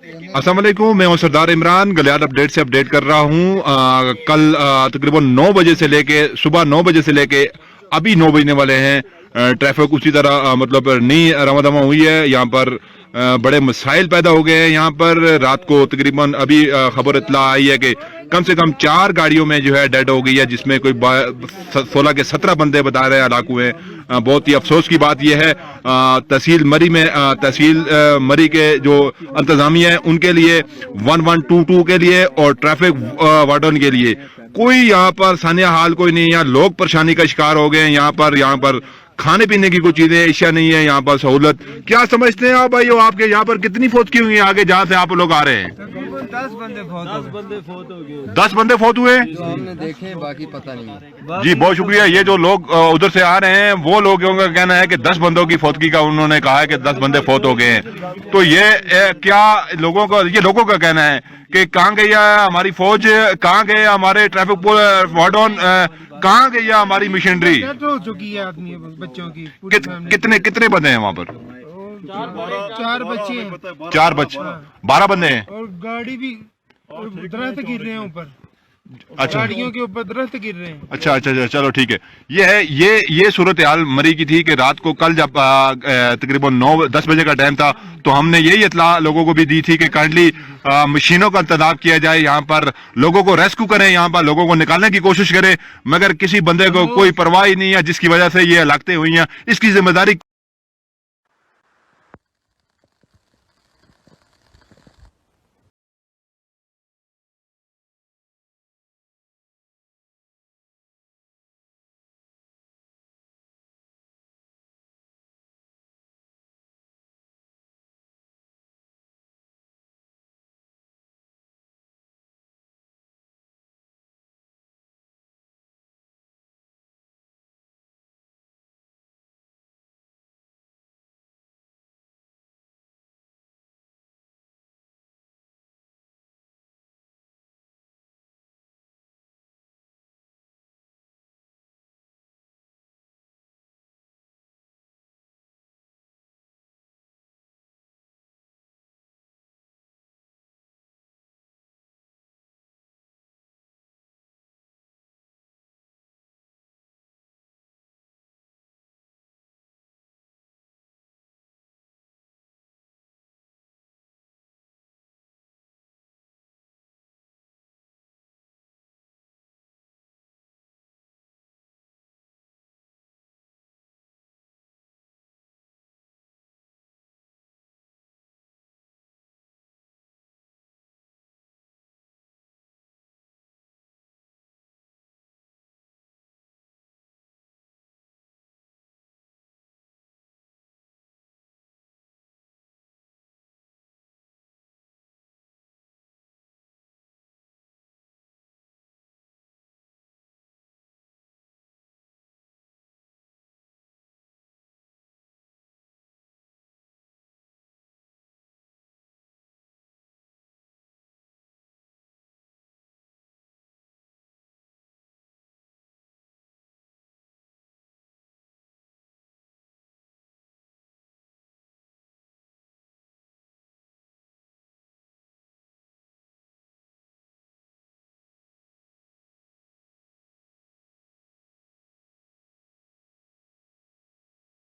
अस्सलाम वालेकुम, मैं हूं सरदार इमरान गलियात अपडेट से अपडेट कर रहा हूं। कल तकरीबन 9 बजे से लेके सुबह 9 बजे से लेके अभी 9 बजने वाले हैं। ट्रैफिक उसी तरह मतलब नहीं रवादमा हुई है। यहाँ पर बड़े मसाइल पैदा हो गए हैं। यहाँ पर रात को तकरीबन अभी खबर इतला आई है कि कम से कम 4 गाड़ियों में जो है डेड हो गई है, जिसमें कोई 16 के 17 बंदे बता रहे हैं हलाक हुए हैं। बहुत ही अफसोस की बात यह है तहसील मरी में तहसील मरी के जो इंतजामिया है उनके लिए 1122 के लिए और ट्रैफिक वार्डन के लिए कोई यहाँ पर सानिया हाल कोई नहीं है। यहाँ लोग परेशानी का शिकार हो गए हैं। यहाँ पर खाने पीने की कुछ चीजें एशिया नहीं है। यहाँ पर सहूलत क्या समझते हैं आप भाई? आपके यहाँ पर कितनी फौत की हुई है आगे जहाँ से आप लोग आ रहे हैं? 10 बंदे फौत हो गए। 10 बंदे फौत हुए हमने देखे, बाकी पता नहीं। जी बहुत शुक्रिया। ये जो लोग उधर से आ रहे हैं वो लोगों का कहना है कि 10 बंदों की फौतगी का उन्होंने कहा है कि 10 बंदे फौत हो गए हैं। तो ये क्या लोगों का कहना है कि कहाँ गई है हमारी फौज, कहाँ गए हमारे ट्रैफिक वार्डन, कहाँ गई है हमारी मशीनरी? हो चुकी है आदमी बच्चों की। कितने बंदे हैं वहाँ पर? 4 बच्चे हैं। 4 बच्चे 12 बंदे हैं। और गाड़ी भी दरख्त गिर रहे हैं ऊपर। अच्छा गाड़ियों के ऊपर दरख्त गिर रहे हैं। अच्छा चलो ठीक है। ये सूरत हाल मरी की थी कि रात को कल जब तकरीबन 9-10 बजे का टाइम था तो हमने यही इतला लोगों को भी दी थी कि काइंडली मशीनों का इंतजाम किया जाए, यहाँ पर लोगों को रेस्क्यू करें, यहाँ पर लोगों को निकालने की कोशिश करें, मगर किसी बंदे को कोई परवाह ही नहीं है, जिसकी वजह से ये हलाकतें हुई हैं। इसकी जिम्मेदारी